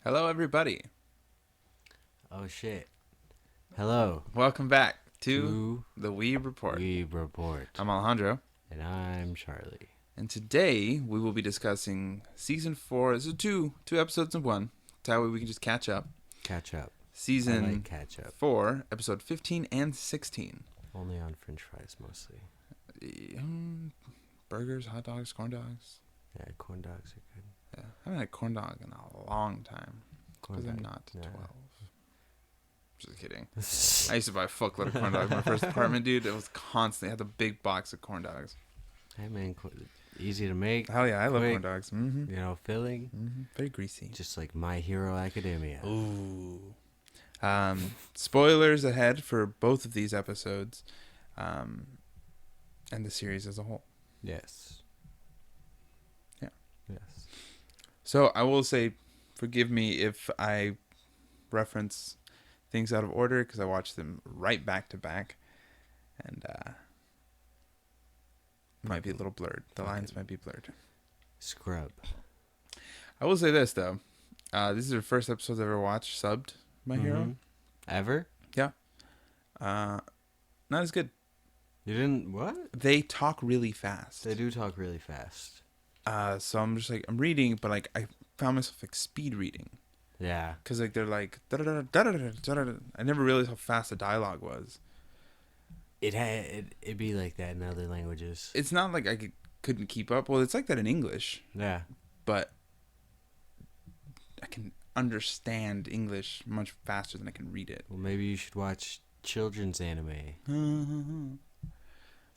Hello, everybody. Oh, shit. Hello. Welcome back to the Weeb Report. Weeb Report. I'm Alejandro. And I'm Charlie. And today we will be discussing Season 4. This is two episodes in one. That way we can just catch up. Catch up. Season catch up. 4, episode 15 and 16. Only on french fries, mostly. Burgers, hot dogs, corn dogs. Yeah, corn dogs are good. Yeah, I haven't had corn dog in a long time. Because I'm not 12. Just kidding. I used to buy a fuckload of corn dogs in my first apartment, dude. It was constantly. I had a big box of corn dogs. Hey, man. Easy to make. Hell yeah, I love quick, corn dogs. Mm-hmm. You know, filling. Mm-hmm. Very greasy. Just like My Hero Academia. Ooh. Spoilers ahead for both of these episodes. And the series as a whole. Yes. Yeah. Yes. So I will say, forgive me if I reference things out of order because I watched them right back to back, and might be a little blurred. The lines might be blurred. Scrub. I will say this though, this is the first episode I've ever watched subbed My Hero. Ever? Yeah. Not as good. You didn't what? They talk really fast. They do talk really fast. So I'm just like I'm reading, but like I found myself like speed reading. Yeah. Because like they're like da-da-da-da-da-da-da-da. I never realized how fast the dialogue was. It'd be like that in other languages. It's not like I couldn't keep up. Well, it's like that in English. Yeah. But I can understand English much faster than I can read it. Well, maybe you should watch children's anime.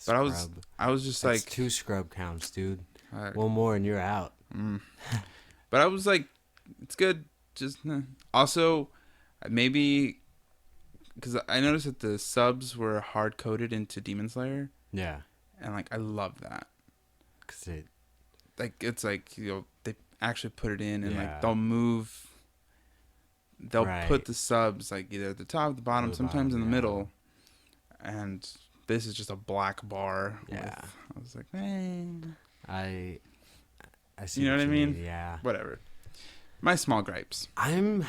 But I was just That's like 2 scrub counts, dude. Right. One more and you're out. But I was like, it's good. Just also maybe because I noticed that the subs were hard coded into Demon Slayer. Yeah. And like I love that. Cause it's like they actually put it in and like they'll right. put the subs like either at the top, the bottom, sometimes in the middle, and this is just a black bar. Yeah. I was like, man, I see. You know what I mean? Yeah. Whatever. My small gripes. I'm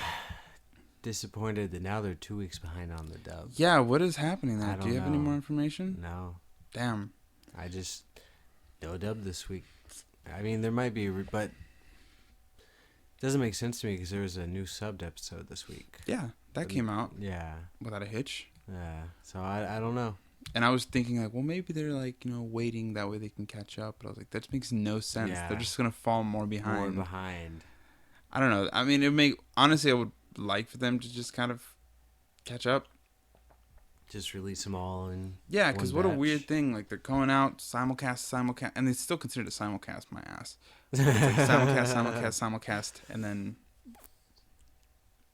disappointed that now they're 2 weeks behind on the dub. Yeah, what is happening there? Do you have any know. more information? No. Damn. I just no dub this week. I mean, there might be, but it doesn't make sense to me because there was a new subbed episode this week. Yeah, that came out. Yeah. Without a hitch. Yeah. So I don't know. And I was thinking like, well, maybe they're like, waiting that way they can catch up. But I was like, that makes no sense. Yeah. They're just gonna fall more behind. More behind. I don't know. I mean, honestly, I would like for them to just kind of catch up. Just release them all in. Yeah, because what a weird thing. Like, they're going out, simulcast, and they still consider it a simulcast, my ass. It's like simulcast, and then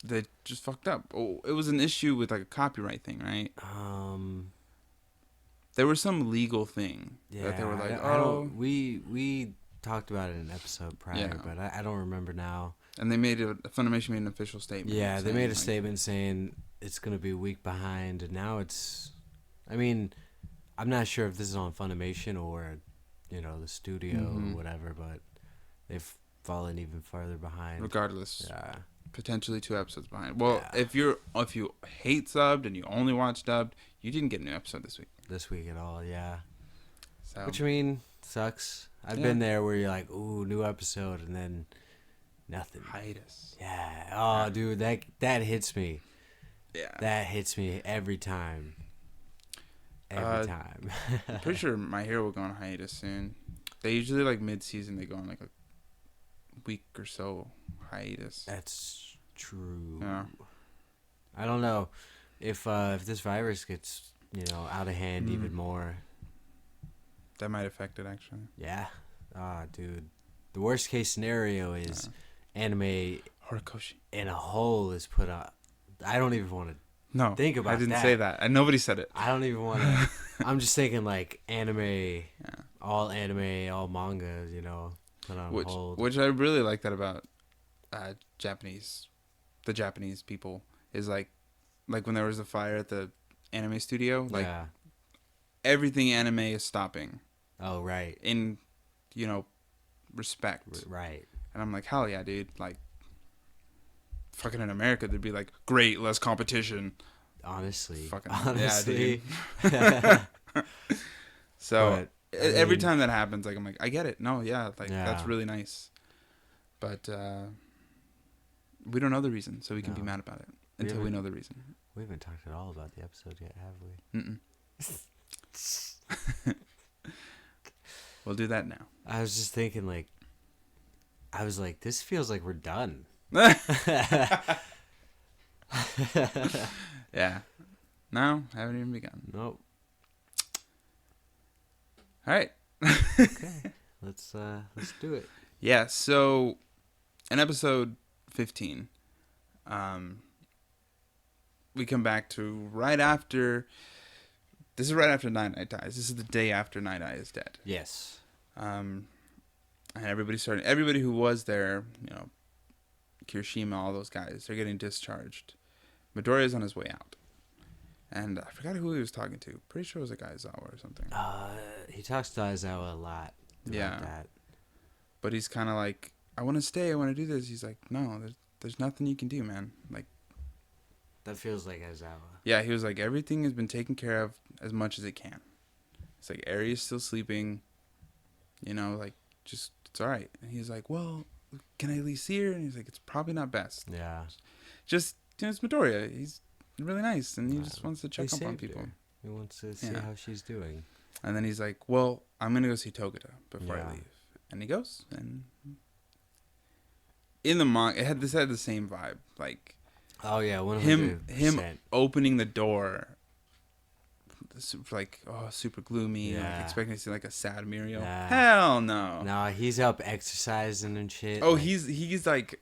they just fucked up. Oh, it was an issue with, like, a copyright thing, right? There was some legal thing that they were like, we talked about it in an episode prior, but I don't remember now. And they Funimation made an official statement. Yeah, they made a statement saying it's going to be a week behind, and now it's... I mean, I'm not sure if this is on Funimation or, the studio or whatever, but they've fallen even farther behind. Regardless. Yeah. Potentially 2 episodes behind. Well, if you hate subbed and you only watch dubbed, you didn't get a new episode this week. This week at all, yeah. So. Which, I mean, sucks. I've been there where you're like, ooh, new episode, and then... nothing. Hiatus. Yeah. Oh, dude, that hits me. Yeah. That hits me every time. Every time. I'm pretty sure My Hero will go on hiatus soon. They usually, like, mid-season, they go on, like, a week or so hiatus. That's true. Yeah. I don't know. If this virus gets, out of hand even more. That might affect it, actually. Yeah. Dude. The worst case scenario is anime Horikoshi in a hole is put up. I don't even want to think about that. I didn't say that. And nobody said it. I don't even want to. I'm just thinking like anime, all manga, put on hold. Which I really like that about the Japanese people is like when there was a fire at the anime studio, like everything anime is stopping. Oh, right. In, respect. Right. And I'm like, hell yeah, dude. Like, fucking in America, they'd be like, great, less competition. Honestly. Fucking, honestly. Yeah, dude. So, But, every time that happens, like, I'm like, I get it. No, yeah, like, Yeah. that's really nice. But, we don't know the reason, so we can be mad about it until we know the reason. We haven't talked at all about the episode yet, have we? Mm-mm. We'll do that now. I was just thinking, like, I was like, this feels like we're done. Yeah. No, haven't even begun. Nope. All right. Okay. Let's do it. Yeah, so in episode 15, we come back to right after. This is right after Night Eye dies. This is the day after Night Eye is dead. Yes. And everybody who was there, you know, Kirishima, all those guys, they're getting discharged. Midoriya's on his way out. And I forgot who he was talking to. Pretty sure it was a guy Aizawa or something. He talks to Aizawa a lot about that. But he's kind of like, I want to stay, I want to do this. He's like, no, there's nothing you can do, man. Like, that feels like Aizawa. Yeah, he was like, everything has been taken care of as much as it can. It's like, Aries still sleeping. You know, like, just, it's all right. And he's like, well, can I at least see her? And he's like, it's probably not best. Yeah. Just, you know, it's Midoriya. He's really nice, and he just wants to check up on people. Her. He wants to see how she's doing. And then he's like, well, I'm going to go see Togata before Yeah. I leave. And he goes, and in the manga, it had the same vibe. Like, oh, yeah, 100%. him opening the door, like, super gloomy, like, expecting to see, like, a sad Mirio. Yeah. Hell no. No, he's up exercising and shit. Oh, like, he's like,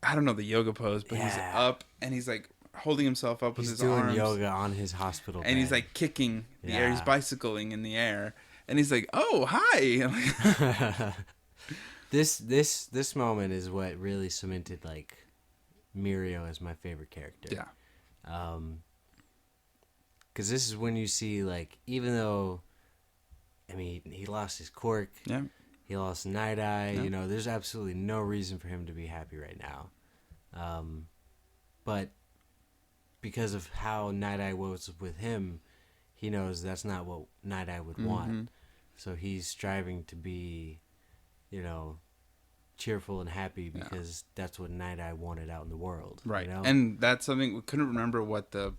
I don't know the yoga pose, but he's up, and he's, like, holding himself up with his arms. He's doing yoga on his hospital bed. And he's, like, kicking the air. He's bicycling in the air. And he's like, oh, hi. This moment is what really cemented, like, Mirio as my favorite character. Yeah. Because this is when you see, like, even though, I mean, he lost his quirk. Yeah. He lost Night Eye. Yeah. You know, there's absolutely no reason for him to be happy right now. But because of how Night Eye was with him, he knows that's not what Night Eye would want. So he's striving to be, you know, cheerful and happy because that's what Night Eye wanted out in the world. Right. You know? And that's something we couldn't remember what the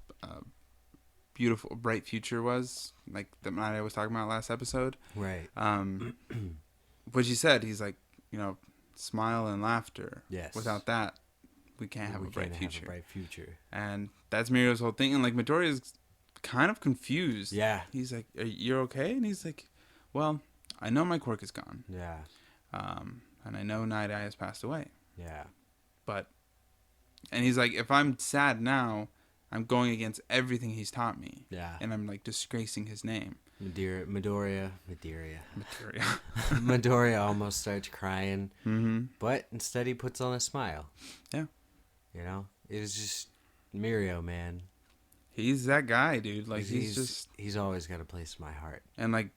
beautiful, bright future was, like that Night Eye was talking about last episode. Right. What he said, he's like, you know, smile and laughter. Yes. Without that, we can't have a bright future. And that's Mirio's whole thing. And like Midoriya's kind of confused. Yeah. He's like, you're okay? And he's like, well, I know my quirk is gone. Yeah. And I know Night Eye has passed away. Yeah. And he's like, if I'm sad now, I'm going against everything he's taught me. Yeah. And I'm like disgracing his name. Midoriya. Midoriya. Midoriya almost starts crying. Mm-hmm. But instead he puts on a smile. Yeah. You know? It was just Mirio, man. He's that guy, dude. Like, he's always got a place in my heart. And like,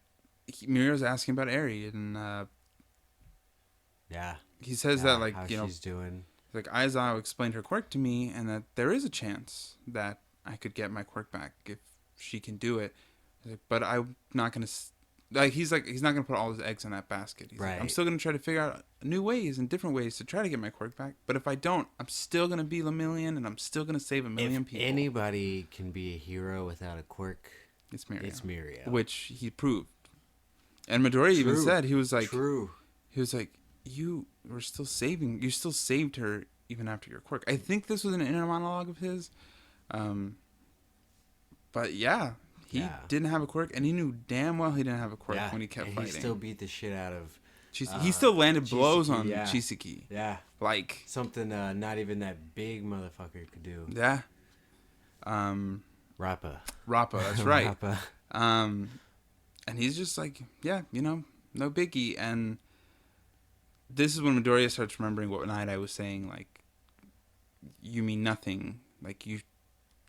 Mirio's asking about Eri, and he says that, like, how you know, she's doing. Like, Aizawa explained her quirk to me, and that there is a chance that I could get my quirk back if she can do it. Like, but I'm not gonna. He's not gonna put all his eggs in that basket. He's like, I'm still gonna try to figure out new ways and different ways to try to get my quirk back. But if I don't, I'm still gonna be Lemillion, and I'm still gonna save a million people. If anybody can be a hero without a quirk, it's Mirio. Which he proved. And Midoriya even said, he was like, he was like, you still saved her even after your quirk. I think this was an inner monologue of his. But yeah, he didn't have a quirk, and he knew damn well he didn't have a quirk when he kept fighting. He still beat the shit out of he still landed blows on Chisaki. Yeah. Like something not even that big motherfucker could do. Yeah. Rappa, that's right. Rappa. And he's just like, yeah, you know, no biggie. And this is when Midoriya starts remembering what Night Eye was saying, like, you mean nothing. Like,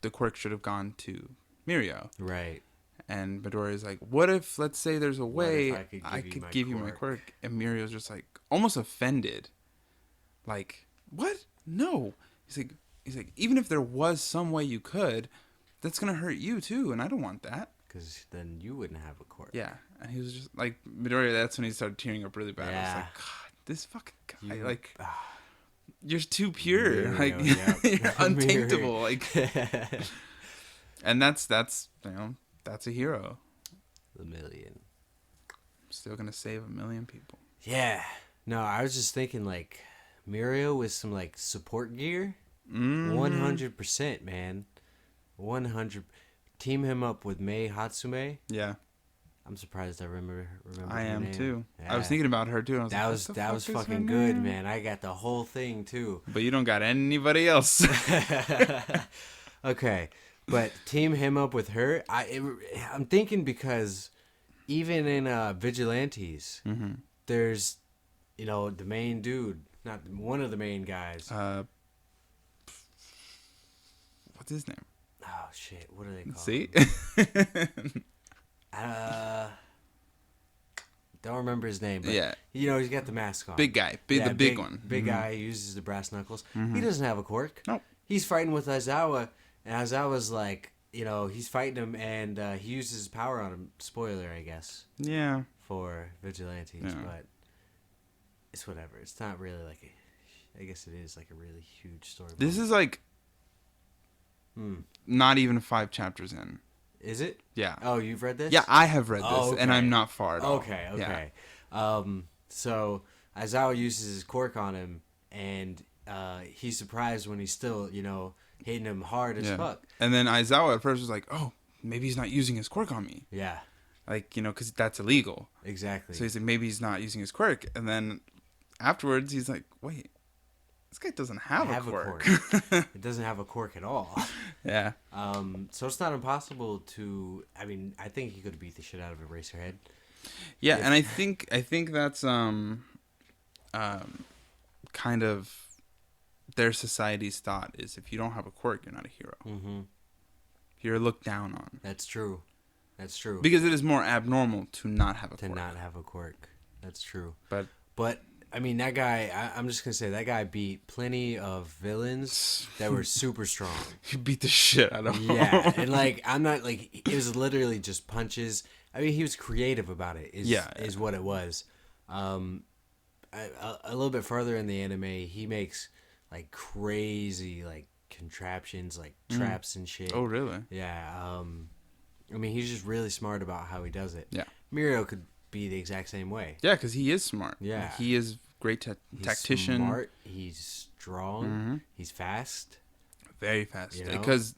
the quirk should have gone to Mirio. Right. And Midoriya's like, what if, let's say there's a way I could give you my quirk? And Mirio's just like, almost offended. Like, what? No. he's like, even if there was some way you could, that's gonna hurt you too, and I don't want that. Because then you wouldn't have a quirk. Yeah, and he was just like, Midoriya. That's when he started tearing up really bad. I was Yeah. like, God, this fucking guy, you're too pure. Mirio, Like, yep. you're untaintable. Like, and that's that's a hero. The million. Still gonna save 1 million people. Yeah. No, I was just thinking like Mirio with some like support gear. 100%, man. 100. Team him up with Mei Hatsume. Yeah. I'm surprised I remember. I her am name. too. Yeah. I was thinking about her too. And I was that was fucking good, man. I got the whole thing too. But you don't got anybody else. Okay, but team him up with her. I'm thinking because even in Vigilantes, there's the main dude, not one of the main guys. What's his name? Oh shit! What are they called? See? Don't remember his name, but yeah, he's got the mask on. Big guy, the big one, big guy. He uses the brass knuckles. Mm-hmm. He doesn't have a quirk. Nope. He's fighting with Aizawa, and Aizawa's like, he's fighting him, and he uses his power on him. Spoiler, I guess. Yeah. For Vigilantes, Yeah. but it's whatever. It's not really like I guess it is like a really huge story. This is like not even 5 chapters in. Is it? Yeah. Oh, you've read this? Yeah, I have read this, okay. and I'm not far at all. Okay. Yeah. So Aizawa uses his quirk on him, and he's surprised when he's still, hitting him hard as fuck. And then Aizawa at first was like, "Oh, maybe he's not using his quirk on me." Yeah. Like, because that's illegal. Exactly. So he's like, maybe he's not using his quirk, and then afterwards he's like, "Wait, this guy doesn't have a quirk." It doesn't have a quirk at all. Yeah. So it's not impossible to. I mean, I think he could beat the shit out of Eraserhead. Yeah, and I think that's kind of their society's thought is if you don't have a quirk, you're not a hero. Mm-hmm. You're looked down on. That's true. Because it is more abnormal to not have a quirk. To not have a quirk. That's true. But I mean, that guy, I'm just going to say, that guy beat plenty of villains that were super strong. He beat the shit out of him. Yeah, and I'm not, it was literally just punches. I mean, he was creative about it, is what it was. A little bit further in the anime, he makes, crazy, contraptions, traps and shit. Oh, really? Yeah. I mean, he's just really smart about how he does it. Yeah. Mirio could be the exact same way. Yeah, because he is smart. Yeah. He is great tactician. He's smart. He's strong. Mm-hmm. He's fast. Very fast. Because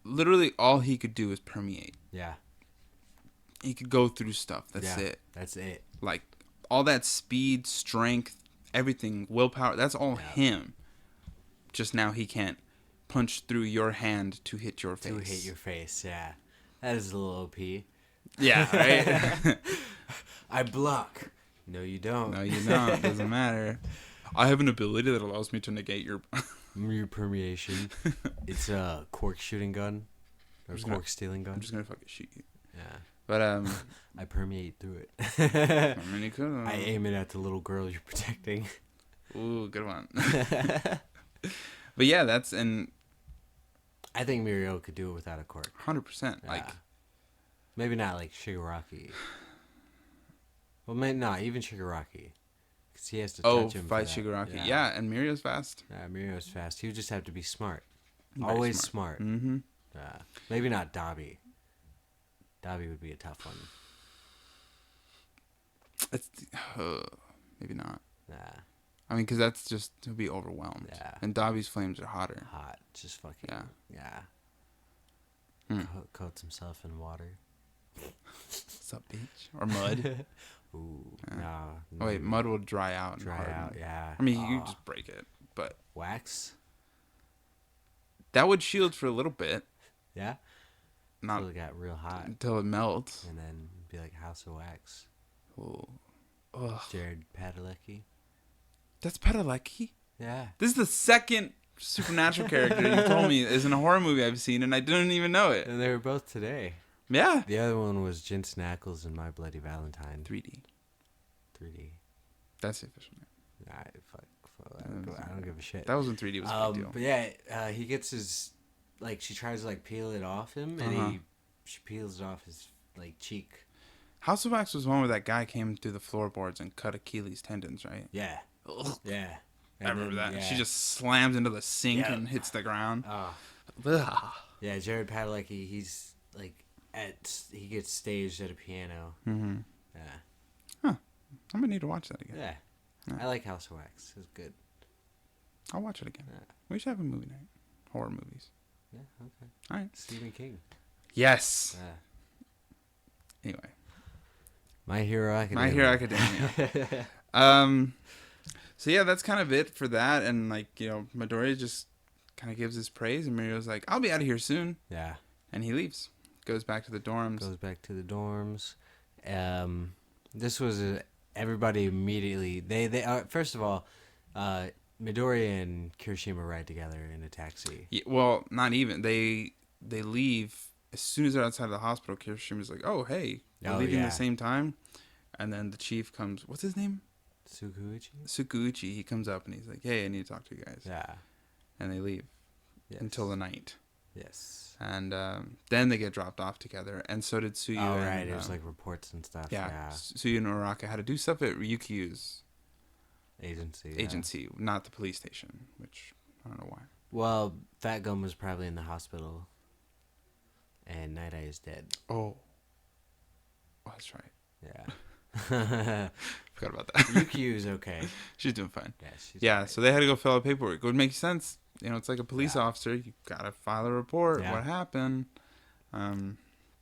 literally all he could do is permeate. Yeah. He could go through stuff. That's it. That's it. All that speed, strength, everything, willpower, that's all him. Just now he can't punch through your hand to hit your face. Yeah. That is a little OP. Yeah, right? I block. No, you don't. No, you don't. Doesn't matter. I have an ability that allows me to negate your permeation. It's a cork shooting gun. Or cork stealing gun. I'm just going to fucking shoot you. Yeah. But, I permeate through it. I mean, you could. I aim it at the little girl you're protecting. Ooh, good one. But yeah, and I think Mirio could do it without a quirk. 100%. Yeah. Maybe not like Shigaraki. Well, maybe not even Shigaraki, because he has to touch him. Fight Shigaraki. Yeah, and Mirio's fast. Yeah, Mirio's fast. He would just have to be smart. Very Always smart. Mm-hmm. Maybe not Dabi. Dabi would be a tough one. Maybe not. Nah. I mean, because that's just, he'll be overwhelmed. Yeah. And Dabi's flames are hotter. Hot. Just fucking. Yeah. Coats himself in water. What's up, bitch? Or mud. Ooh. Yeah. No. Oh, wait, mud will dry out. Yeah. I mean, you just break it, but. Wax? That would shield for a little bit. Yeah? Not until it got real hot. Until it melts. And then be like House of Wax. Oh. Ugh. Jared Padalecki. That's Padalecki? Yeah. This is the second supernatural character you told me is in a horror movie I've seen, and I didn't even know it. And they were both today. Yeah. The other one was Jensen Ackles in My Bloody Valentine. 3D. 3D. That's the official name. Fuck. I don't give a shit. That was when 3D was a big deal. But yeah, he gets his, like, she tries to, like, peel it off him, and she peels it off his, like, cheek. House of Wax was one where that guy came through the floorboards and cut Achilles' tendons, right? Yeah. Ugh. Yeah. I remember that. Yeah. She just slams into the sink and hits the ground. Yeah, Jared Padalecki, he's, like, he gets staged at a piano. Mm-hmm. Yeah. Huh. I'm gonna need to watch that again. Yeah. I like House of Wax. It's good. I'll watch it again. Yeah. We should have a movie night. Horror movies. Yeah, okay. All right. Stephen King. Yes. Yeah. Anyway. My Hero Academia. My Hero Academia. So yeah, that's kind of it for that. And like, you know, Midoriya just kind of gives his praise, and Mirio's like, "I'll be out of here soon." Yeah. And he leaves. Goes back to the dorms. This was everybody immediately. They first of all, Midoriya and Kirishima ride together in a taxi. Yeah, well, not even. They leave as soon as they're outside of the hospital. Kirishima's like, "Oh, hey, we're leaving at the same time." And then the chief comes. What's his name? Tsukuuchi. He comes up and he's like, "Hey, I need to talk to you guys." Yeah. And they leave until the night. Yes. And then they get dropped off together, and so did Tsuyu. Oh, right. It was like reports and stuff. Yeah. Tsuyu and Uraraka had to do stuff at Ryukyu's agency, not the police station, which I don't know why. Well, Fat Gum was probably in the hospital, and Night Eye is dead. Oh, that's right. Yeah. Forgot about that. Ryukyu's okay. She's doing fine. Yeah, she's okay. So they had to go fill out paperwork. It would make sense. You know, it's like a police officer. You gotta file a report. What happened?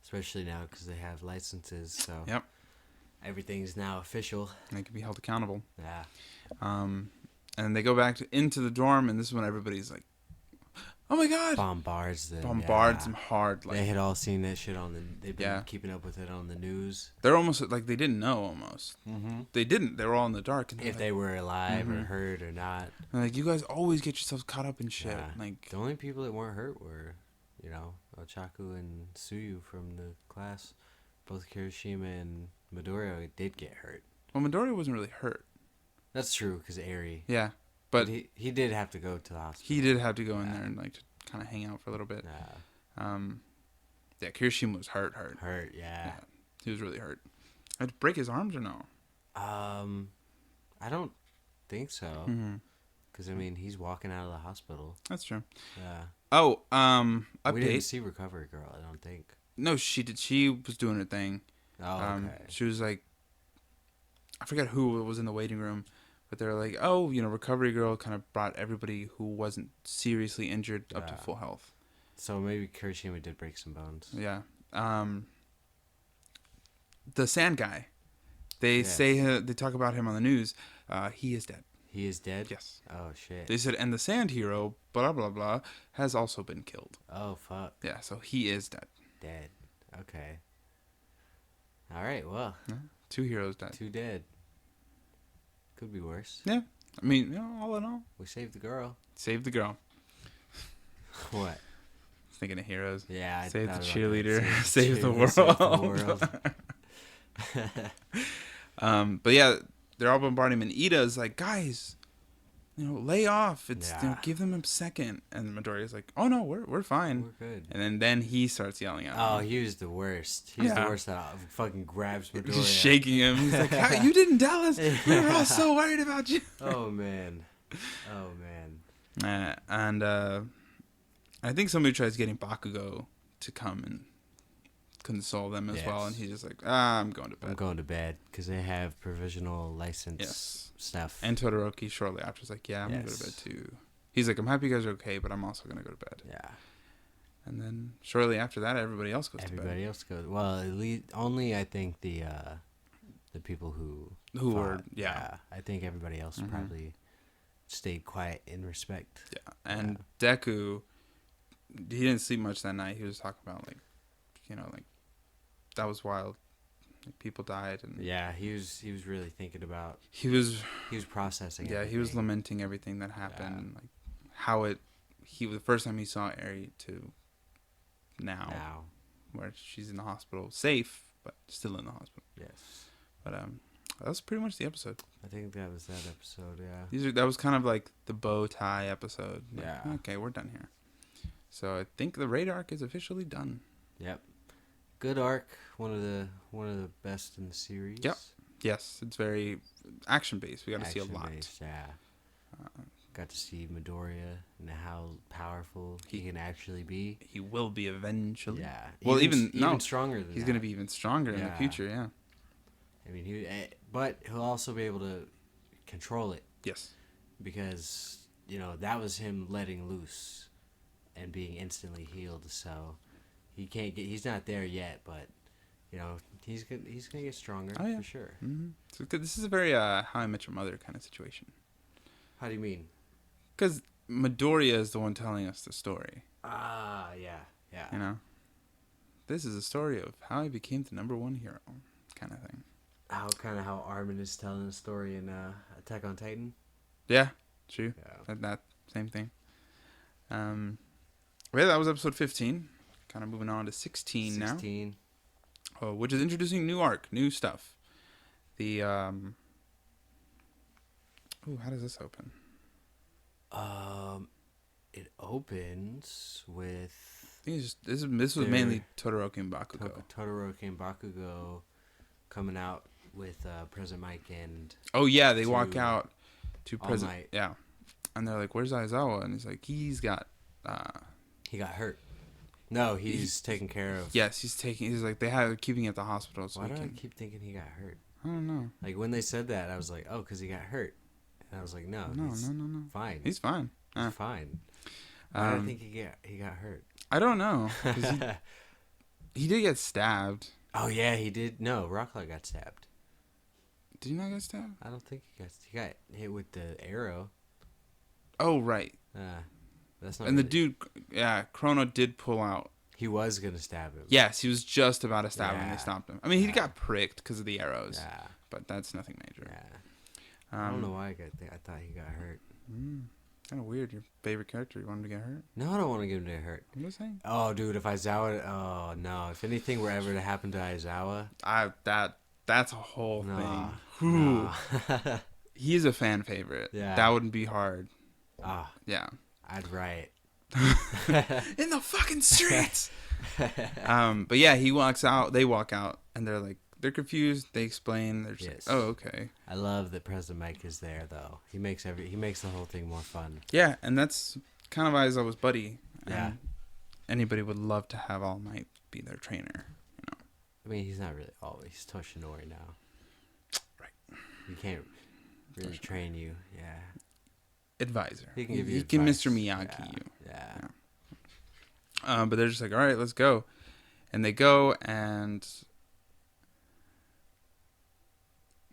Especially now because they have licenses. So yep, everything's now official. They can be held accountable. Yeah. And they go back into the dorm, and this is when everybody's like, "Oh my god!" Bombards them hard. Like, they had all seen that shit on the. They've been keeping up with it on the news. They're almost like they didn't know. Almost. Mm-hmm. They didn't. They were all in the dark. And if they were alive or hurt or not. And like, you guys always get yourselves caught up in shit. Yeah. Like, the only people that weren't hurt were, you know, Ochaku and Tsuyu from the class. Both Kirishima and Midoriya did get hurt. Well, Midoriya wasn't really hurt. That's true, because Eri. Yeah, but he did have to go to the hospital. He did have to go in there and like to kind of hang out for a little bit. Yeah. Kirishima was hurt. Yeah. He was really hurt. Had to break his arms or no? I don't think so. Because I mean, he's walking out of the hospital. That's true. Yeah. Oh, update. We didn't update. see Recovery Girl, I don't think. No, she did. She was doing her thing. Oh, okay. She was like, I forget who was in the waiting room, but they were like, "Oh, you know, Recovery Girl kind of brought everybody who wasn't seriously injured up to full health." So maybe Kirishima did break some bones. Yeah. The sand guy. They say they talk about him on the news. He is dead. He is dead? Yes. Oh, shit. They said, and the sand hero, blah, blah, blah, has also been killed. Oh, fuck. Yeah, so he is dead. Dead. Okay. All right, well. Yeah, 2 heroes died. 2 dead. Could be worse. Yeah. I mean, you know, all in all. We saved the girl. Saved the girl. What? Thinking of heroes. Yeah. Save the cheerleader. Save the world. But yeah, they're all bombarding him, and Ida's like, "Guys, you know, lay off. It's you know, give them a second." And Midoriya's like, "Oh no, we're fine. We're good." And then he starts yelling at him. Oh, he was the worst. He's the worst that fucking grabs Midoriya. He's shaking him. He's like, "You didn't tell us. We were all so worried about you." Oh man. And I think somebody tries getting Bakugo to come and console them as well, and he's just like, I'm going to bed. I'm going to bed because they have provisional license stuff. And Todoroki shortly after is like, yeah, I'm going to go to bed too. He's like, I'm happy you guys are okay, but I'm also going to go to bed. Yeah. And then shortly after that, everybody else goes to bed. Everybody else goes. Well, at least only I think the people who fought, were I think everybody else probably stayed quiet in respect. Yeah. And Deku, he didn't sleep much that night. He was talking about like, you know, like that was wild. Like, people died, and he was really thinking about. He was processing. Yeah, everything. he was lamenting everything that happened, and like how the first time he saw Eri to now, where she's in the hospital, safe but still in the hospital. Yes. But That was pretty much the episode. I think that was that episode. Yeah. That was kind of like the bow tie episode. Like, Yeah. Okay, we're done here. So I think the raid arc is officially done. Yep. Good arc. One of the best in the series. Yep. Yes, it's very action based. We got to see a lot. Action-based, yeah. Got to see Midoriya and how powerful he can actually be. He will be eventually. Yeah. Well, even stronger than he's that. going to be even stronger in the future. Yeah. I mean, but he'll also be able to control it. Yes. Because that was him letting loose and being instantly healed. So he can't get. He's not there yet, but he's gonna get stronger for sure. Mm-hmm. So this is a very How I Met Your Mother kind of situation. How do you mean? Because Midoriya is the one telling us the story. Yeah. This is a story of how he became the #1 hero, kind of thing. How Armin is telling the story in Attack on Titan. Yeah, true. Yeah. That same thing. Yeah, that was episode 15. Kind of moving on to 16 now. 16. Oh, which is introducing new arc, new stuff. The how does this open? It opens with. I think this was mainly Todoroki and Bakugo. Todoroki and Bakugo coming out with President Mike and. Oh yeah, they walk out to President. Might. Yeah, and they're like, "Where's Aizawa?" And he's like, "He's got." He got hurt. No, he's taken care of. Yes, he's like they're keeping him at the hospital. So why do I keep thinking he got hurt? I don't know. Like when they said that, I was like, "Oh, because he got hurt," and I was like, "No, no, fine. He's fine. He's fine." Why do I think he got hurt? I don't know. 'Cause he did get stabbed. Oh yeah, he did. No, Rocklight got stabbed. Did he not get stabbed? I don't think he got hit with the arrow. Oh right. That's not. And the dude, Chrono did pull out. He was gonna stab him. Yes, he was just about to stab him. And they Yeah. stopped him. I mean, he got pricked because of the arrows. Yeah. But that's nothing major. Yeah. I don't know why I thought he got hurt. Kind of weird. Your favorite character, you want him to get hurt? No, I don't want to get him to get hurt. I'm just saying. Oh, dude, if Aizawa, oh no, if anything were ever to happen to Aizawa, that's a whole thing. No. He's a fan favorite. Yeah. That wouldn't be hard. Yeah. I'd riot. In the fucking streets. But yeah, he walks out. They walk out, and they're confused. They explain. They're just like, oh, okay. I love that President Mike is there, though. He makes the whole thing more fun. Yeah, and that's kind of Aizawa's buddy. Yeah. Anybody would love to have All Might be their trainer. I mean, he's not really always. He's Toshinori now. Right. He can't really train you. Yeah. Advisor. He can give you. He can Mr. Miyagi you. Yeah. But they're just like, all right, let's go, and they go, and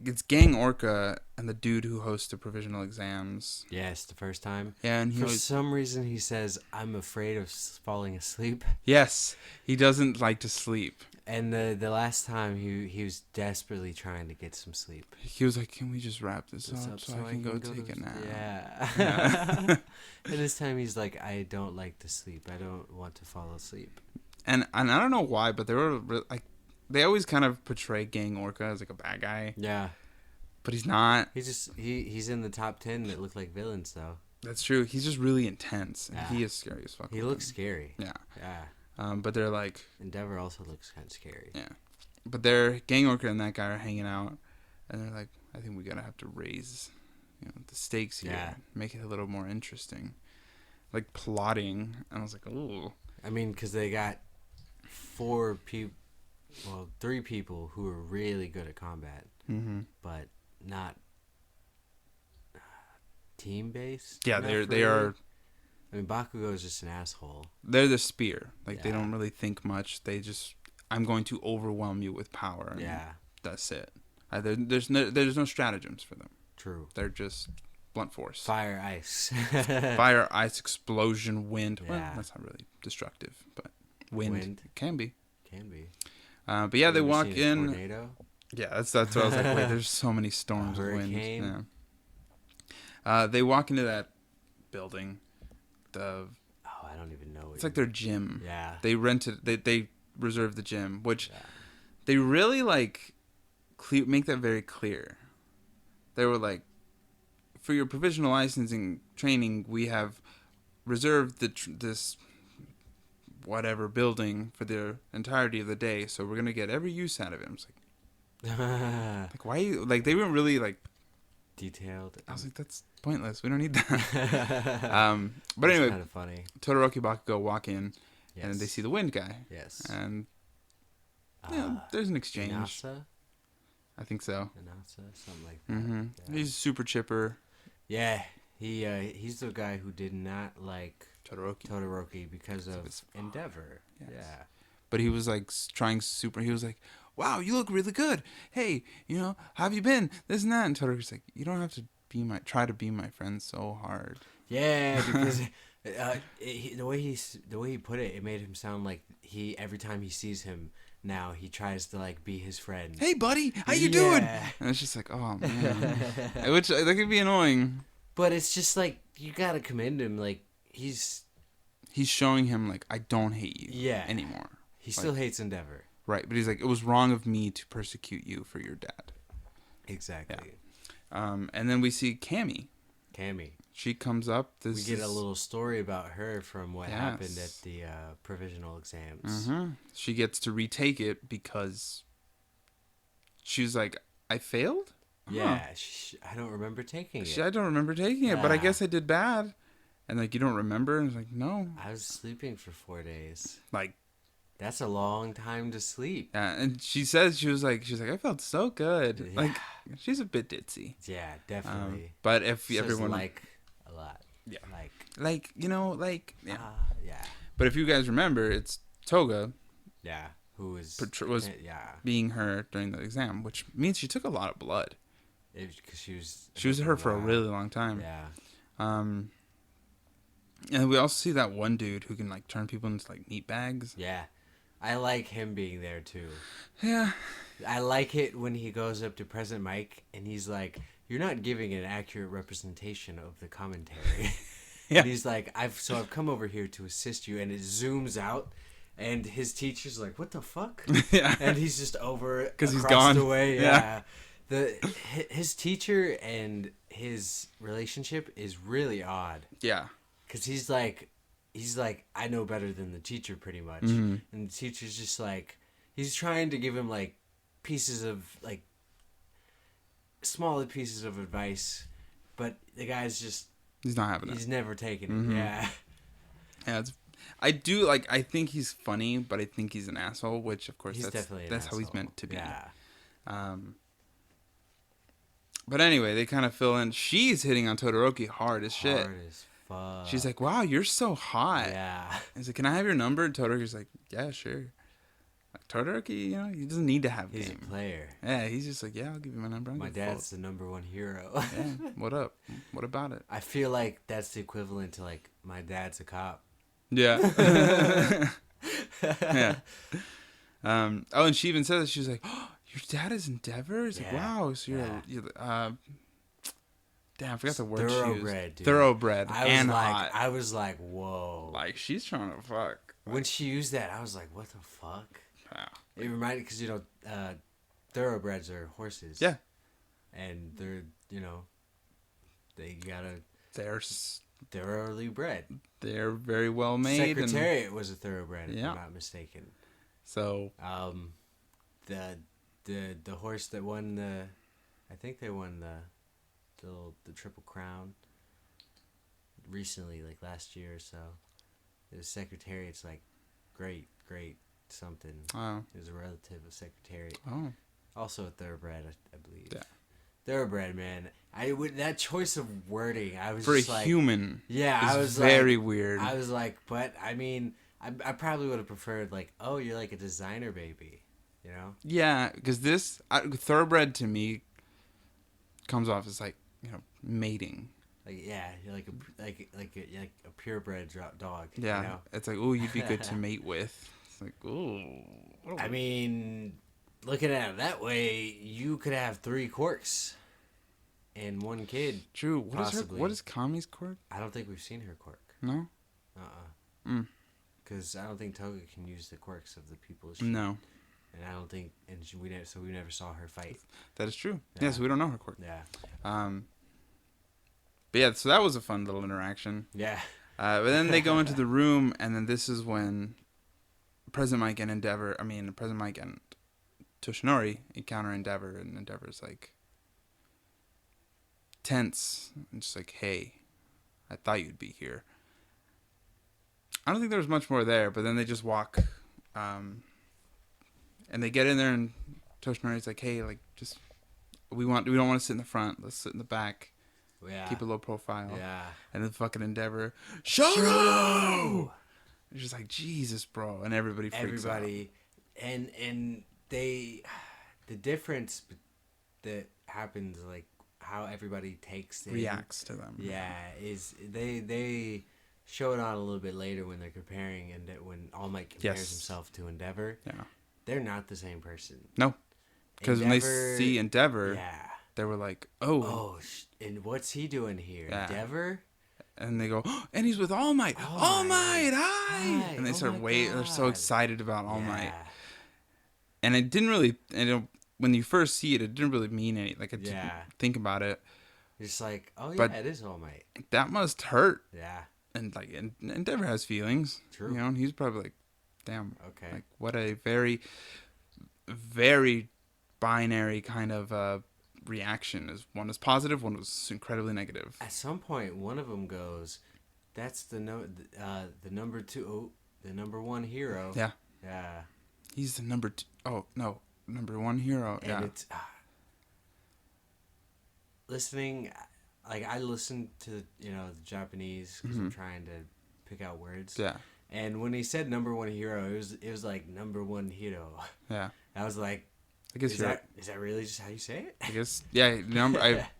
it's Gang Orca and the dude who hosts the provisional exams. Yes, the first time. Yeah, and for some reason he says, "I'm afraid of falling asleep." Yes, he doesn't like to sleep. And the last time he was desperately trying to get some sleep. He was like, "Can we just wrap this up so I can go take a nap?" Yeah. And this time he's like, "I don't like to sleep. I don't want to fall asleep." And I don't know why, but they were like, they always kind of portray Gang Orca as like a bad guy. Yeah. But he's not. He's in the top 10 that look like villains though. That's true. He's just really intense, and he is scary as fuck. He looks scary. Yeah. Yeah. But they're like... Endeavor also looks kind of scary. Yeah. But they're... Gang Orca and that guy are hanging out. And they're like, I think we gotta have to raise, the stakes here. Yeah. Make it a little more interesting. Like, plotting. And I was like, ooh. I mean, because they got 3 people who are really good at combat. Mm-hmm. But not team-based. Yeah, they are... I mean, Bakugo is just an asshole. They're the spear. Like, they don't really think much. They just, I'm going to overwhelm you with power. And that's it. There's no stratagems for them. True. They're just blunt force. Fire, ice. Fire, ice, explosion, wind. Yeah. Well, that's not really destructive, but wind. Can be. Can be. But yeah, they walk in. Tornado? Yeah, that's what I was like, wait, there's so many storms of wind. Yeah. They walk into that building. I don't even know. It's like their gym. Yeah. They rented. They reserved the gym, which they really make that very clear. They were like, for your provisional licensing training, we have reserved this whatever building for the entirety of the day, so we're gonna get every use out of it. I was like why you like? They weren't really like detailed. I was like, that's pointless. We don't need that. But anyway, kind of funny. Todoroki Bakugo walk in, Yes. and they see the wind guy. Yes. And there's an exchange. Inasa? I think so. Inasa, something like that. Mm-hmm. Yeah. He's super chipper. Yeah, he's the guy who did not like Todoroki because of his Endeavor. Yes. Yeah. But he was like trying super. He was like, "Wow, you look really good. Hey, how have you been? This and that." And Todoroki's like, "You don't have to try to be my friend so hard." Yeah, because the way he put it, it made him sound like every time he sees him now, he tries to like be his friend. Hey, buddy, how you doing? And it's just like, oh man, which that could be annoying. But it's just like you gotta commend him. Like he's showing him like, I don't hate you anymore. He still hates Endeavor. Right, but he's like, it was wrong of me to persecute you for your dad. Exactly. Yeah. And then we see Cammy. She comes up. We get a little story about her from what happened at the provisional exams. Mm-hmm. She gets to retake it because she was like, I failed? Yeah, I don't remember taking it. I don't remember taking it, but I guess I did bad. And like, you don't remember? And it's like, no. I was sleeping for 4 days. Like, that's a long time to sleep. Yeah, and she says she was like, I felt so good. Yeah. Like, she's a bit ditzy. Yeah, definitely. But if Says everyone like a lot. Yeah. Yeah. But if you guys remember, it's Toga. Yeah. Who was being her during the exam, which means she took a lot of blood. Because she was her for a really long time. Yeah. And we also see that one dude who can like turn people into like meat bags. Yeah. I like him being there too. Yeah. I like it when he goes up to President Mike and he's like, "You're not giving an accurate representation of the commentary." Yeah. And he's like, I've come over here to assist you, and it zooms out and his teacher's like, "What the fuck?" Yeah. And he's just over because he's gone away. Yeah. His teacher and his relationship is really odd. Yeah. Because he's like, I know better than the teacher pretty much. Mm-hmm. And the teacher's just like, he's trying to give him like pieces of like smaller pieces of advice, but the guy's just, he's not having it. He's never taken it. Mm-hmm. Yeah. Yeah. I think he's funny, but I think he's an asshole, which of course that's how he's meant to be. Yeah. But anyway, they kind of fill in. She's hitting on Todoroki hard as shit. Hard as fuck. She's like, "Wow, you're so hot." Yeah. He's like, "Can I have your number?" And Todoroki's like, "Yeah, sure." Like, Todoroki, he doesn't need to have He's game. a player. Yeah, he's just like, "Yeah, I'll give you my number." My dad's the #1 hero. Yeah, what up? What about it? I feel like that's the equivalent to like, my dad's a cop. Yeah. Yeah. And she even says, she was like, "Oh, your dad is Endeavor?" It's like, wow, so you're damn, I forgot the word she used. Dude. Thoroughbred and hot. I was like, whoa. Like, she's trying to fuck. When she used that, I was like, what the fuck? Yeah. It reminded, because, thoroughbreds are horses. Yeah. And they're, they gotta... They're thoroughly bred. They're very well made. Secretariat was a thoroughbred, if Yeah. I'm not mistaken. So... The horse that won I think they won the Triple Crown recently, like last year or so. The Secretariat's like great something. Oh. It was a relative of Secretariat. Oh. Also a thoroughbred, I believe. Yeah. Thoroughbred, man. That choice of wording, I was for just a like, human. Yeah, I was very like, weird. I was like, but I mean, I probably would have preferred like, oh, you're like a designer baby, Yeah, because this thoroughbred to me comes off as like mating. Like, yeah, you're like a purebred dog. Yeah, it's like, oh, you'd be good to mate with. It's like, oh. I mean, looking at it that way, you could have 3 quirks and 1 kid. True. What is Kami's quirk? I don't think we've seen her quirk. No. Because I don't think Toga can use the quirks of the people. No. and I don't think, we never saw her fight. That is true. Yeah. Yeah, so we don't know her quirk. Yeah. But yeah, so that was a fun little interaction. Yeah. But then they go into the room, and then this is when President Mike and Toshinori encounter Endeavor, and Endeavor's like tense and just like, hey, I thought you'd be here. I don't think there was much more there, but then they just walk, and they get in there, and Toshinori's like, hey, like, just we don't want to sit in the front, let's sit in the back. Yeah. Keep a low profile. Yeah. And then fucking Endeavor, Shoto! It's just like, Jesus, bro. And everybody freaks out. And the difference that happens, like, how everybody takes it. Reacts to them. Yeah, is they show it on a little bit later when they're comparing, and when All Might compares himself to Endeavor. Yeah. They're not the same person. No. Because when they see Endeavor, yeah, they were like, oh. And what's he doing here? Yeah. Endeavor? And they go, oh, and he's with All Might. All Might, hi! And they start they're so excited about All Might. And it didn't really, when you first see it, it didn't really mean anything. Like, I didn't think about it. It's like, oh yeah, it is All Might. That must hurt. Yeah. And like, Endeavor has feelings. True. You know, and he's probably like, damn. Okay. Like, what a very, very binary kind of reaction. One was positive, one was incredibly negative. At some point, one of them goes, "That's the number two, the number one hero." Yeah. Yeah. He's the number two. Oh no, number one hero. And it's listening. Like, I listened to the Japanese because I'm trying to pick out words. Yeah. And when he said number one hero, it was like number one hero. Yeah. I was like, I guess is that really just how you say it? I guess, yeah.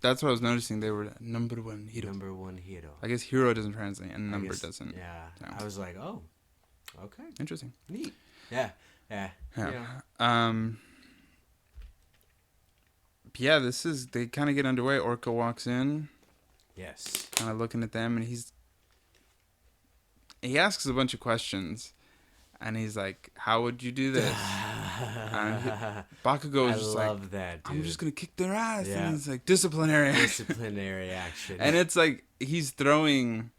That's what I was noticing. They were number one hero. Number one hero. I guess hero doesn't translate and number doesn't. Yeah. So. I was like, oh, okay. Interesting. Neat. Yeah. Yeah. Yeah. They kind of get underway. Orca walks in. Yes. Kind of looking at them, and he asks a bunch of questions, and he's like, "How would you do this?" Bakugo is just like, that, dude. "I'm just gonna kick their ass," and he's like, "Disciplinary action." And it's like he's throwing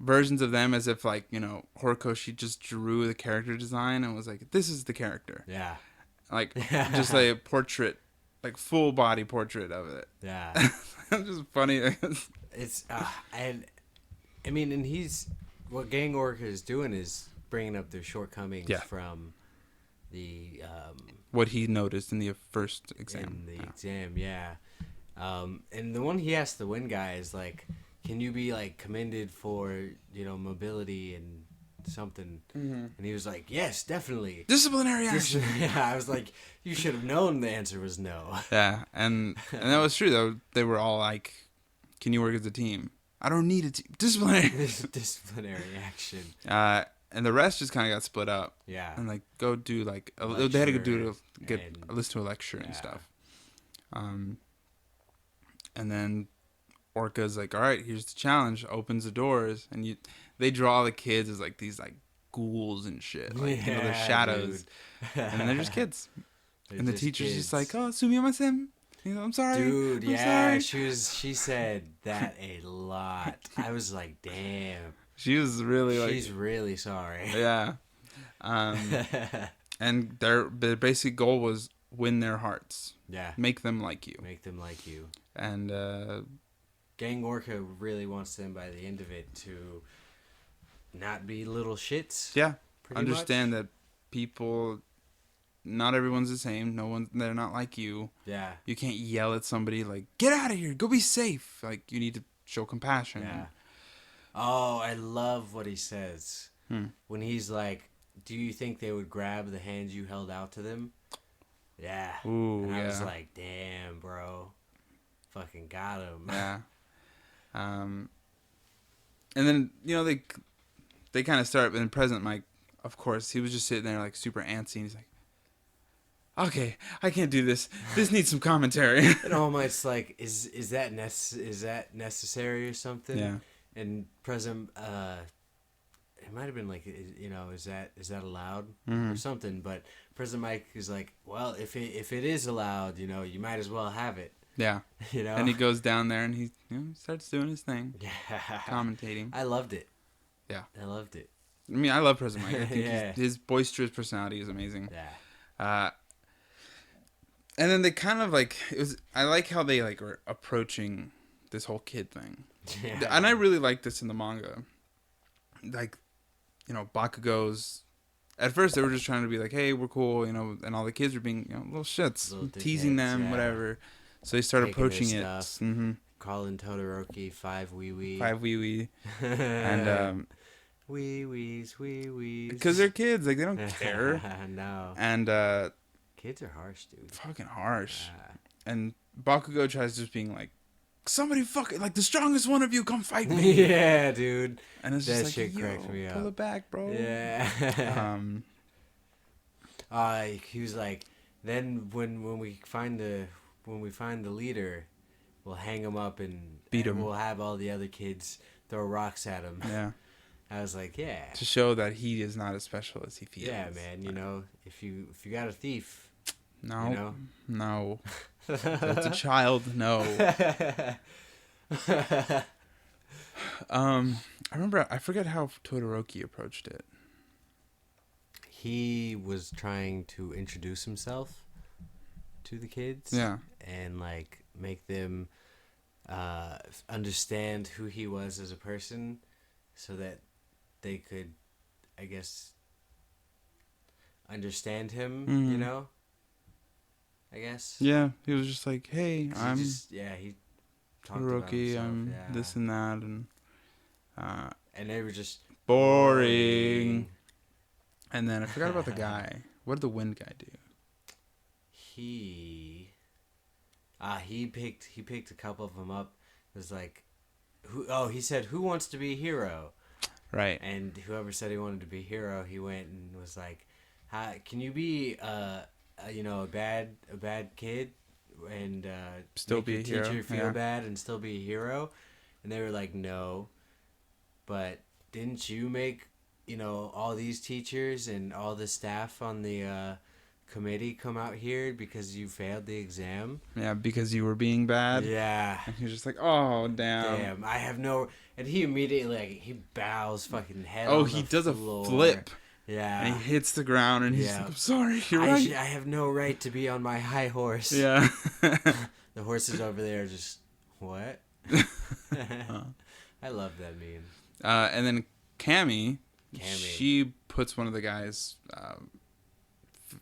versions of them as if, like, Horikoshi just drew the character design and was like, "This is the character." Yeah. Like, just like a portrait, like full body portrait of it. Yeah. It's just funny. It's and I mean, and what Gang Orca is doing is bringing up their shortcomings from the what he noticed in the first exam. And the one he asked the Wind guy is like, can you be like commended for mobility and something? And he was like, yes, definitely. Disciplinary action. I was like, you should have known the answer was no. Yeah, and that was true though. They were all like, can you work as a team? I don't need a team. Disciplinary. Disciplinary action. And the rest just kind of got split up. Yeah. And like go do like they had to go listen to a lecture and stuff. And then Orca's like, all right, here's the challenge. Opens the doors, and they draw the kids as like these like ghouls and shit, like the shadows, and they're just kids. And the teacher's just like, oh, sumimasen. I'm sorry. Dude, I'm sorry. She said that a lot. I was like, damn. She was really like... She's really sorry. Yeah. And their basic goal was win their hearts. Yeah. Make them like you. And... Gang Orca really wants them by the end of it to not be little shits. Yeah. Understand that people... Not everyone's the same. They're not like you. Yeah. You can't yell at somebody like, get out of here, go be safe. Like, you need to show compassion. Yeah. Oh, I love what he says. When he's like, do you think they would grab the hands you held out to them? Yeah. Ooh, and I was like, damn, bro. Fucking got him. Yeah. And then, they kind of start, but then President Mike, of course, he was just sitting there like super antsy, and he's like, okay, I can't do this. This needs some commentary. And All Might's like, is that necessary or something? Yeah. And President, it might have been like, is that allowed Mm-hmm. or something? But Prison Mike is like, well, if it is allowed, you might as well have it. Yeah. And he goes down there and he starts doing his thing, Yeah, commentating. I loved it. Yeah, I loved it. I mean, I love Prison Mike. I think Yeah. his boisterous personality is amazing. Yeah. And then they kind of like I like how they like were approaching this whole kid thing. Yeah. And I really like this in the manga. Like, Bakugo's. At first, they were just trying to be like, "Hey, we're cool," and all the kids were being, little shits, Little teasing dickheads, them, yeah. whatever. So they started Taking their approaching it. stuff. Mm-hmm. Calling Todoroki 5 wee wee. 5 wee wee, and wee wees. because they're kids, like they don't care. No. And Kids are harsh, dude. fucking harsh. Yeah. And Bakugo tries just being like, "Somebody fucking like the strongest one of you, come fight me." Yeah, dude. And it's That just like, shit cracked me pull up. it back, bro. Yeah. He was like, then when we find the leader, we'll hang him up and Beat him. We'll have all the other kids throw rocks at him. Yeah. I was like, yeah. To show that he is not as special as he feels. Yeah, man. If you got a thief, No. No. That's a child. No. I remember. I forget how Todoroki approached it. He was trying to introduce himself to the kids. Yeah. And like make them understand who he was as a person, so that they could, I guess, understand him. Mhm. I guess. Yeah, he was just like, "Hey, I'm he talked about Todoroki. himself, I'm yeah. this and that," and And they were just boring. And then I forgot about the guy. What did the wind guy do? He picked a couple of them up. It was like, he said, "Who wants to be a hero?" Right. And whoever said he wanted to be a hero, he went and was like, can you be a bad kid and Still make be your a hero, teacher feel yeah. bad and still be a hero? And they were like, no, but didn't you make all these teachers and all the staff on the committee come out here because you failed the exam? Yeah, because you were being bad. Yeah. And he was just like, "Oh, damn." I have no. And he immediately he bows fucking head. Oh, on he the does floor. a flip. Yeah. And he hits the ground and he's Yeah. like, "I'm sorry, you're I right." have no right to be on my high horse. Yeah. The horses over there are just what? I love that meme. And then Cammy, Cammy. she puts one of the guys,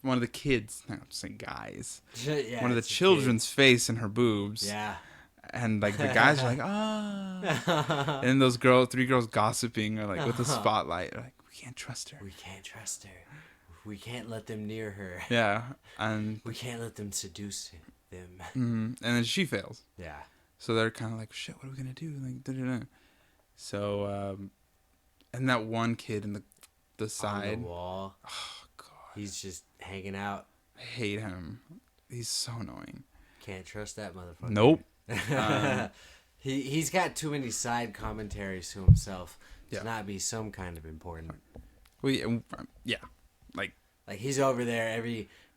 one of the kids, not to say guys, Yeah, one of the it's a children's face in her boobs. kid. Yeah. And like the guys are like, "Ah." And then those three girls gossiping are like with the spotlight, are like, "We can't trust her." We can't trust her. We can't let them near her. Yeah. And We can't let them seduce them. and then she fails. Yeah. So they're kind of like, "Shit, what are we gonna do?" Like, da-da-da. So, and that one kid in the side, On the wall. oh god, He's just hanging out. I hate him. He's so annoying. Can't trust that motherfucker. Nope. He's got too many side commentaries to himself to Yeah. not be some kind of important. Yeah, like He's over there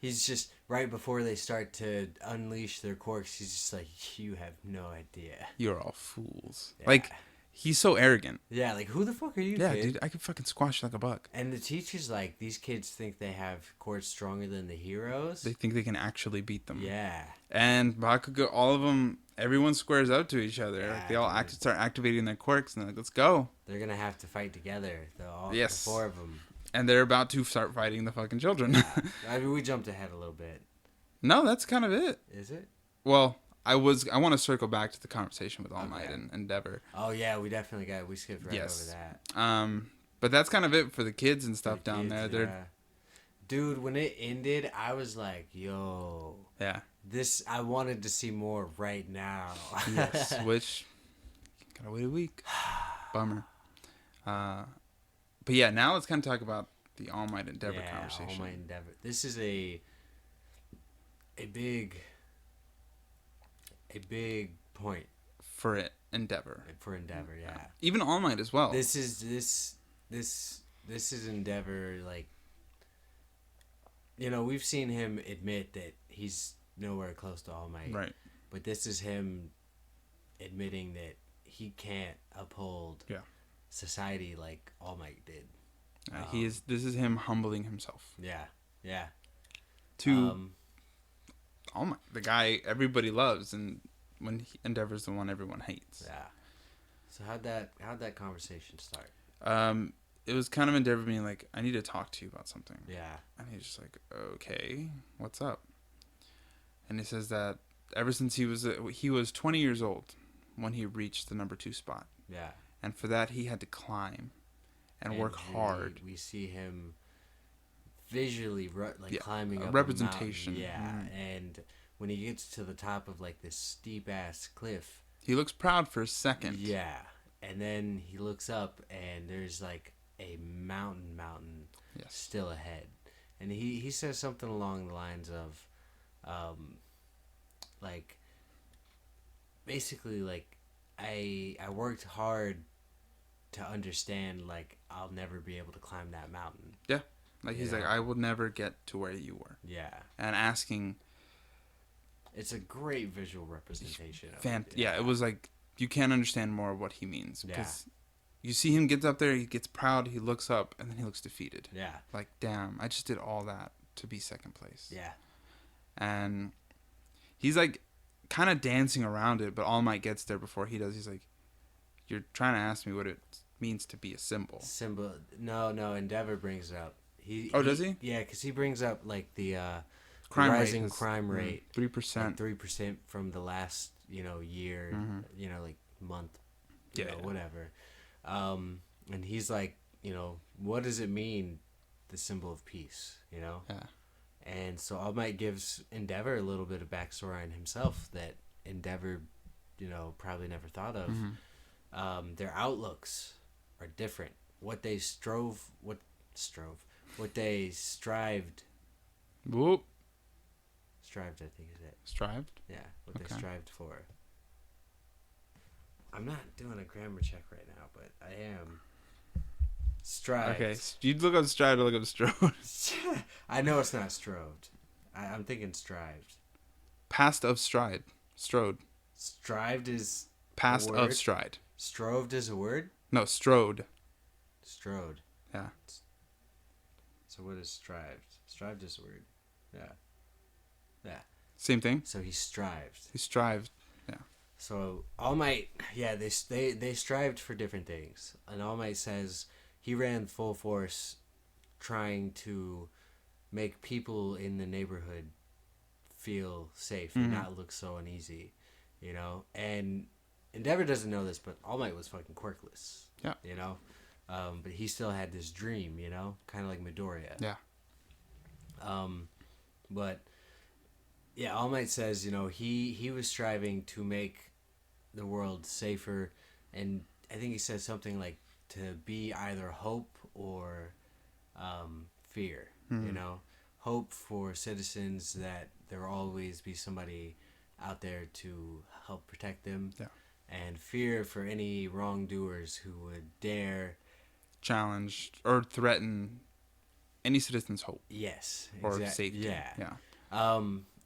he's just right before they start to unleash their quirks. He's just like, you have no idea. you're all fools. Yeah. Like he's so arrogant. Yeah, like who the fuck are you? Yeah, kid? dude, I could fucking squash you like a buck. And the teacher's like, these kids think they have quirks stronger than the heroes. They think they can actually beat them. Yeah. And Bakugo, all of them, everyone squares up to each other. Yeah, Like they all dude. start activating their quirks, and they're like, "Let's go." They're gonna have to fight together. Yes. The four of them. And they're about to start fighting the fucking children. I mean, we jumped ahead a little bit. No, that's kind of it. Is it? Well, I want to circle back to the conversation with All Might Okay. and Endeavor. Oh yeah, we skipped right Yes. over that. But that's kind of it for the kids and stuff The down kids, there. They're yeah. Dude, when it ended, I was like, yo, yeah. I wanted to see more right now. Yes. Which gotta wait a week. Bummer. But yeah, now let's kind of talk about the All Might Endeavor conversation. All Might Endeavor. This is a big point For it, Endeavor. for Endeavor. Yeah. Even All Might as well. This this is Endeavor, like, you know, we've seen him admit that he's nowhere close to All Might. Right. But this is him admitting that he can't uphold society like All Might did. This is him humbling himself. Yeah. Yeah. To All Might, the guy everybody loves, and when Endeavor's the one everyone hates. Yeah. So how'd that conversation start? It was kind of Endeavor being like, I need to talk to you about something. Yeah. And he's just like, okay, what's up? And he says that ever since he was 20 years old when he reached the number 2 spot. Yeah. And for that, he had to climb and work hard. We see him visually climbing up representation. A mountain. Yeah. And when he gets to the top of like this steep ass cliff, he looks proud for a second. Yeah. And then he looks up and there's like a mountain still ahead. And he says something along the lines of like basically like I worked hard to understand like I'll never be able to climb that mountain. Yeah. Like he's like, I will never get to where you were. Yeah. And asking, it's a great visual representation of it. Yeah, it was like you can't understand more of what he means because you see him get up there, he gets proud, he looks up, and then he looks defeated. Yeah. Like, damn, I just did all that to be second place. Yeah. And he's like kind of dancing around it, but All Might gets there before he does. He's like, you're trying to ask me what it means to be a symbol. No, Endeavor brings it up. Does he? Yeah, because he brings up like the rising crime rate. 3%. Like 3% from the last, year, like month, whatever. And he's like, what does it mean, the symbol of peace, Yeah. And so All Might gives Endeavor a little bit of backstory on himself that Endeavor, probably never thought of. Mm-hmm. Their outlooks are different. What they strived. Whoop. Strived, I think is it. Strived? Yeah, what they strived for. I'm not doing a grammar check right now, but I am. Strived. Okay, you'd look up strived or look up strode. I know it's not strode. I'm thinking strived. Past of stride. Strode. Strived is past of stride. Stroved is a word? No, strode. Strode. Yeah. So what is strived? Strived is a word. Yeah. Yeah. Same thing. So he strived. He strived. Yeah. So All Might, they strived for different things. And All Might says he ran full force trying to make people in the neighborhood feel safe and not look so uneasy, And Endeavor doesn't know this, but All Might was fucking quirkless. Yeah. But he still had this dream, kind of like Midoriya. Yeah. But yeah, All Might says, he was striving to make the world safer, and I think he says something like to be either hope or fear. Hope for citizens that there will always be somebody out there to help protect them. Yeah. And fear for any wrongdoers who would dare challenge or threaten any citizen's hope. Yes. Or safety. Yeah. Yeah.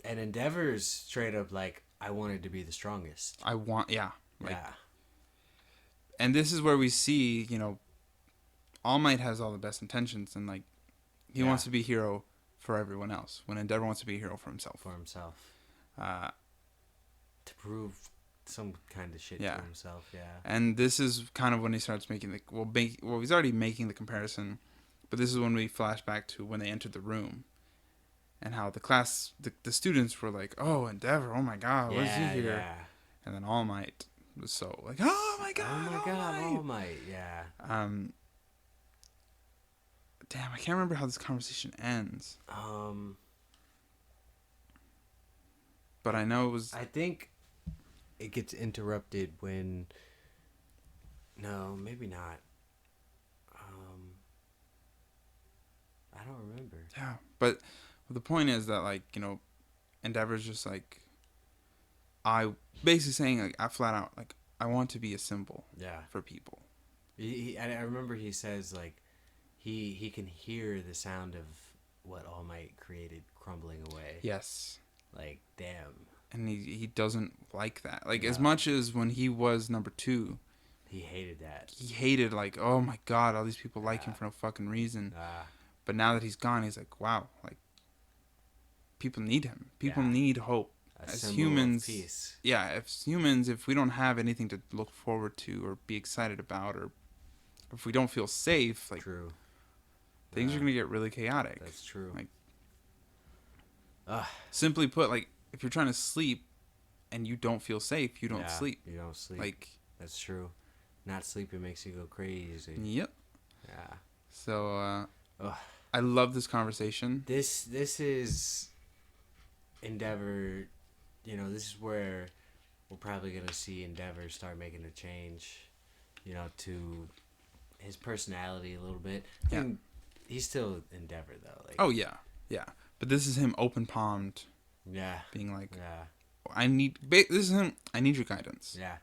And Endeavor's straight up like, I wanted to be the strongest. Yeah. Yeah. And this is where we see, All Might has all the best intentions, and like he wants to be a hero for everyone else, when Endeavor wants to be a hero for himself. To prove some kind of shit to himself, yeah. And this is kind of when he starts making he's already making the comparison, but this is when we flash back to when they entered the room, and how the students were like, "Oh, Endeavor! Oh my God, what is he here?" Yeah. And then All Might was so like, "Oh my God! All Might!" Yeah. Damn, I can't remember how this conversation ends. But I know it was. I think it gets interrupted when. No, maybe not. I don't remember. Yeah, but the point is that Endeavor's just like. I basically saying I flat out I want to be a symbol. Yeah. For people. I remember he says like he can hear the sound of what All Might created crumbling away. Yes. Like, damn. And he doesn't like that. Like, No. as much as when he was number 2, He hated that. he hated, like, oh my God, all these people like him for no fucking reason. But now that he's gone, he's like, wow, like, people need him. People need hope. As humans, peace. Yeah, if we don't have anything to look forward to or be excited about, or if we don't feel safe, like, True. things are going to get really chaotic. That's true. Like, simply put, like, if you're trying to sleep and you don't feel safe, you don't sleep. You don't sleep. Like, that's true. Not sleeping makes you go crazy. Yep. Yeah. So, I love this conversation. This is Endeavor. You know, this is where we're probably gonna see Endeavor start making a change. You know, to his personality a little bit. I mean, he's still Endeavor though. Like, oh yeah, yeah. But this is him open palmed. Yeah. Being like, yeah. This is him. I need your guidance. Yeah.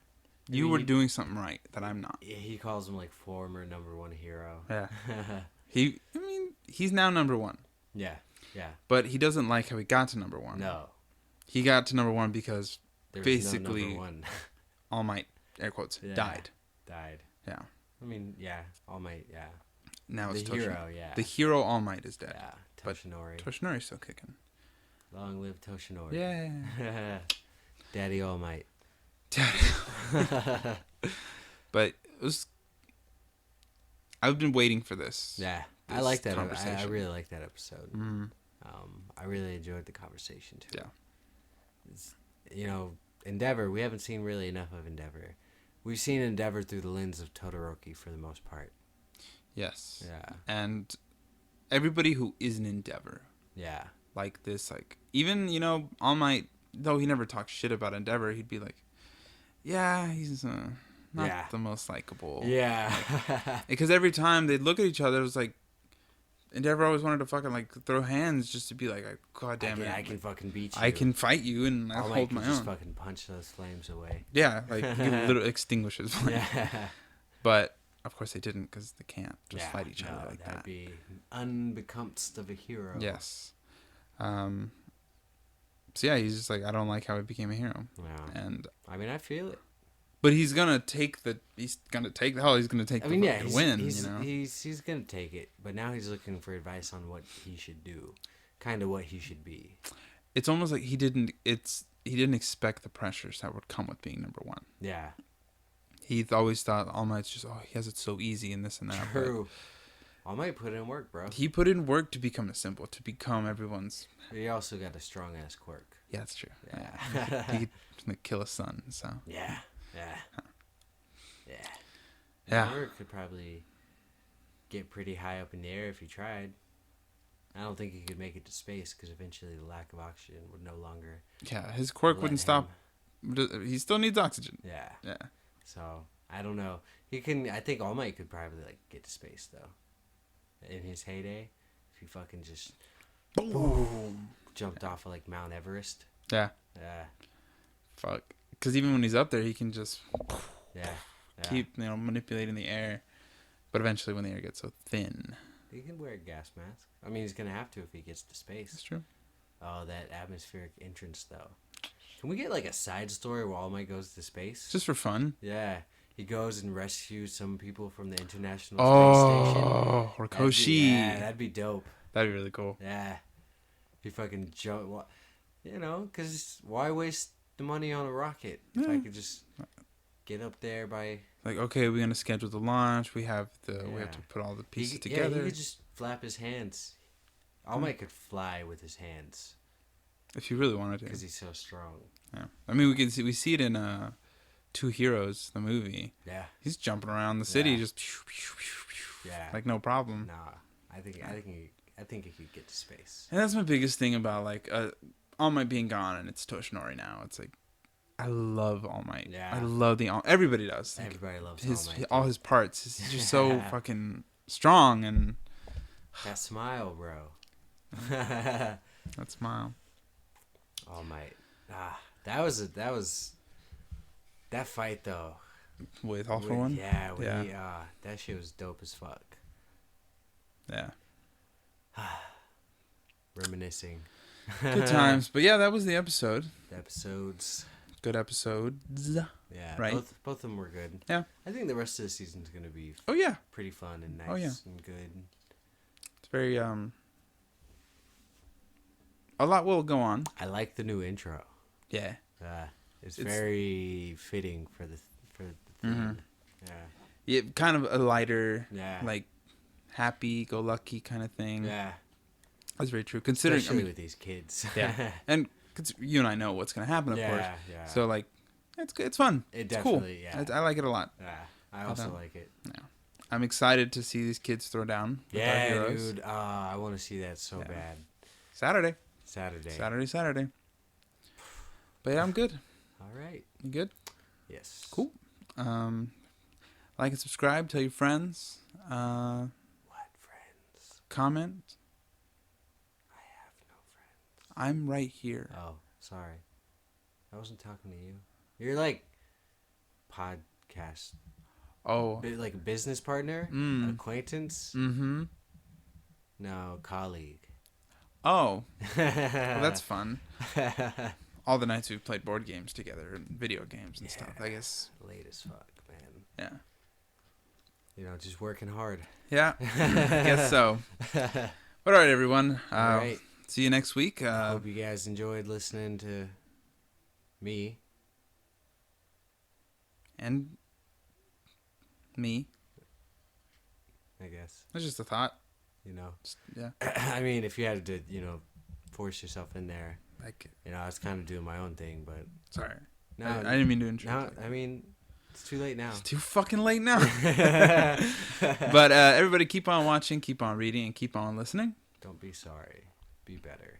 You were doing something right that I'm not. He calls him like former number 1 hero. Yeah. He's now number 1. Yeah. Yeah. But he doesn't like how he got to number 1. No. He got to number 1 because there was basically no number 1. All Might, air quotes, died. Yeah. I mean, yeah, All Might, yeah. Now it's the Toshinori. Hero, yeah. The hero All Might is dead. Yeah, Toshinori. But Toshinori's still kicking. Long live Toshinori. Yeah. Daddy All Might. But it was. I've been waiting for this. Yeah, I like that conversation. I really like that episode. Mm-hmm. I really enjoyed the conversation too. Yeah. It's, you know, Endeavor. We haven't seen really enough of Endeavor. We've seen Endeavor through the lens of Todoroki for the most part. Yes. Yeah. And everybody who is an Endeavor. Yeah. Like this, like even All Might. Though he never talked shit about Endeavor, he'd be like, "Yeah, he's not the most likable." Yeah. Because every time they'd look at each other, it was like Endeavor always wanted to fucking like throw hands just to be like, "God damn it, I can fucking beat you. I can fight you, and I hold my own." Just fucking punch those flames away. Yeah, like you can literally extinguish his flame. Yeah. But of course they didn't because they can't just fight each other like that. That'd be unbecomst of a hero. Yes. So yeah, he's just like, I don't like how he became a hero. Yeah. And I mean, I feel it. But he's gonna take the hell. He's gonna take the win. He's gonna take it. But now he's looking for advice on what he should do, kind of what he should be. It's almost like he didn't expect the pressures that would come with being number 1. Yeah. He always thought All Might's just he has it so easy and this and that. True. All Might put in work, bro. He put in work to become a symbol, to become everyone's. He also got a strong ass quirk. Yeah, that's true. Yeah. He could kill a son. So. Yeah. Yeah. Yeah. Yeah. Or could probably get pretty high up in the air if he tried. I don't think he could make it to space because eventually the lack of oxygen would no longer. Yeah, his quirk wouldn't stop. He still needs oxygen. Yeah. Yeah. So I don't know. He can. I think All Might could probably like get to space though. In his heyday, if he fucking just boom jumped off of like Mount Everest. Yeah. Yeah. Fuck. Because even when he's up there, he can just keep manipulating the air. But eventually, when the air gets so thin, he can wear a gas mask. I mean, he's gonna have to if he gets to space. That's true. Oh, that atmospheric entrance though. Can we get like a side story where All Might goes to space? Just for fun. Yeah. He goes and rescues some people from the International Space Station. Oh, or Koshi. That'd be dope. That'd be really cool. Yeah. He fucking jump. Because why waste the money on a rocket if I could just get up there by. Like, okay, we're gonna schedule the launch. We have to put all the pieces together. Yeah, he could just flap his hands. All Might could fly with his hands. If you really wanted to. Because he's so strong. Yeah. I mean, we see it in Two Heroes, the movie. Yeah. He's jumping around the city just. Like no problem. Nah, I think he could get to space. And that's my biggest thing about like All Might being gone and it's Toshinori now. It's like I love All Might. Yeah. I love everybody does. Like, everybody loves All Might. All his parts. He's just so fucking strong and. That smile, bro. That smile. All Might. That fight though. with All for One. Yeah, that shit was dope as fuck. Yeah. Reminiscing. Good times. But yeah, that was the episode. The episodes. Good episodes. Yeah, right. Both of them were good. Yeah. I think the rest of the season's gonna be pretty fun and nice and good. It's very a lot will go on. I like the new intro. Yeah. It's very fitting for the theme. Mm-hmm. Yeah. Kind of a lighter, Yeah. like happy-go-lucky kind of thing. Yeah. That's very true. Considering, especially with these kids. Yeah. And you and I know what's gonna happen, of course. Yeah. So like, it's good. It's fun. It it's cool. definitely, yeah. I like it a lot. Yeah. I also like it. Yeah. I'm excited to see these kids throw down. With our heroes. Dude. I want to see that so bad. Saturday. Saturday. But yeah, I'm good. All right. You good? Yes. Cool. Like and subscribe. Tell your friends. What friends? Comment. I have no friends. I'm right here. Oh, sorry. I wasn't talking to you. You're like podcast. Oh. Like a business partner? Acquaintance? Mm-hmm. No, colleague. Oh. Well, that's fun. All the nights we've played board games together and video games and stuff, I guess. Late as fuck, man. Yeah. You know, just working hard. Yeah. I guess so. But all right, everyone. All right. See you next week. Hope you guys enjoyed listening to me. And me. I guess. That's just a thought. You know. Yeah. I mean, if you had to, force yourself in there. Like, I was kind of doing my own thing, but. Sorry. No, I didn't mean to intrude. I mean, it's too late now. It's too fucking late now. But everybody keep on watching, keep on reading, and keep on listening. Don't be sorry. Be better.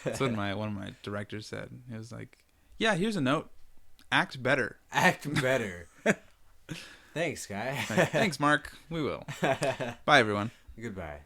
That's what one of my directors said. He was like, yeah, here's a note. Act better. Act better. Thanks, guy. Thanks, Mark. We will. Bye, everyone. Goodbye.